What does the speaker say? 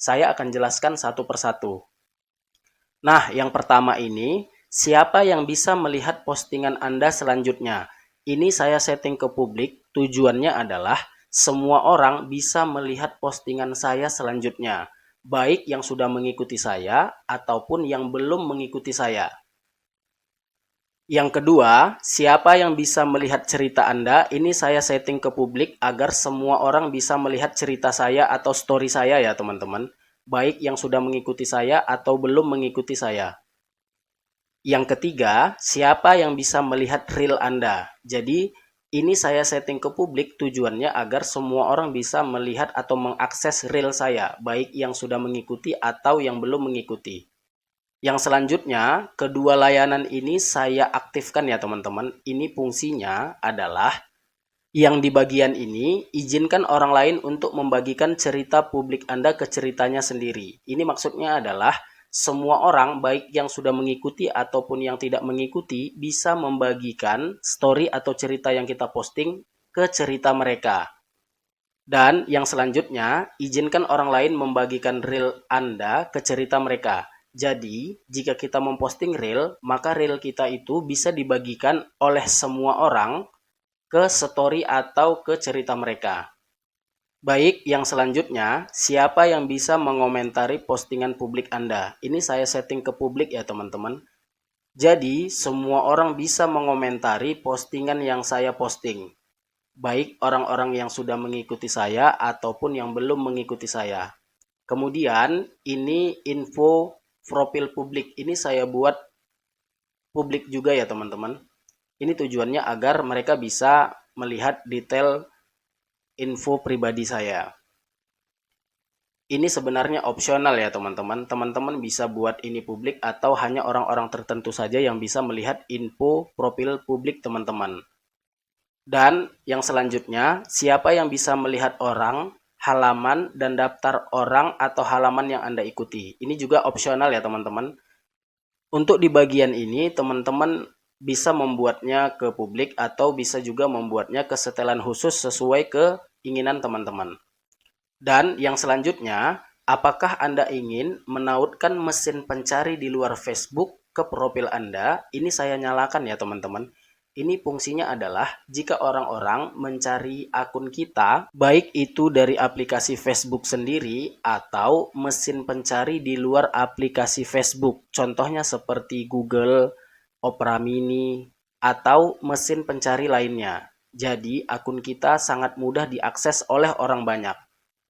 Saya akan jelaskan satu persatu. Nah, yang pertama ini, siapa yang bisa melihat postingan Anda selanjutnya? Ini saya setting ke publik, tujuannya adalah semua orang bisa melihat postingan saya selanjutnya, baik yang sudah mengikuti saya ataupun yang belum mengikuti saya. Yang kedua, siapa yang bisa melihat cerita Anda? Ini saya setting ke publik agar semua orang bisa melihat cerita saya atau story saya ya teman-teman. Baik yang sudah mengikuti saya atau belum mengikuti saya. Yang ketiga, siapa yang bisa melihat reel Anda? Jadi, ini saya setting ke publik tujuannya agar semua orang bisa melihat atau mengakses reel saya. Baik yang sudah mengikuti atau yang belum mengikuti. Yang selanjutnya, kedua layanan ini saya aktifkan ya teman-teman. Ini fungsinya adalah yang di bagian ini, izinkan orang lain untuk membagikan cerita publik Anda ke ceritanya sendiri. Ini maksudnya adalah semua orang, baik yang sudah mengikuti ataupun yang tidak mengikuti, bisa membagikan story atau cerita yang kita posting ke cerita mereka. Dan yang selanjutnya, izinkan orang lain membagikan reel Anda ke cerita mereka. Jadi, jika kita memposting reel, maka reel kita itu bisa dibagikan oleh semua orang ke story atau ke cerita mereka. Baik, yang selanjutnya, siapa yang bisa mengomentari postingan publik Anda? Ini saya setting ke publik ya teman-teman. Jadi, semua orang bisa mengomentari postingan yang saya posting. Baik orang-orang yang sudah mengikuti saya ataupun yang belum mengikuti saya. Kemudian, ini info profil publik. Ini saya buat publik juga ya teman-teman. Ini tujuannya agar mereka bisa melihat detail info pribadi saya. Ini sebenarnya opsional ya teman-teman. Teman-teman bisa buat ini publik atau hanya orang-orang tertentu saja yang bisa melihat info profil publik teman-teman. Dan yang selanjutnya, siapa yang bisa melihat orang, halaman, dan daftar orang atau halaman yang Anda ikuti. Ini juga opsional ya teman-teman. Untuk di bagian ini, teman-teman bisa membuatnya ke publik atau bisa juga membuatnya ke setelan khusus sesuai keinginan teman-teman. Dan yang selanjutnya, apakah Anda ingin menautkan mesin pencari di luar Facebook ke profil Anda? Ini saya nyalakan ya teman-teman. Ini fungsinya adalah jika orang-orang mencari akun kita, baik itu dari aplikasi Facebook sendiri atau mesin pencari di luar aplikasi Facebook. Contohnya seperti Google, Opera Mini, atau mesin pencari lainnya. Jadi akun kita sangat mudah diakses oleh orang banyak.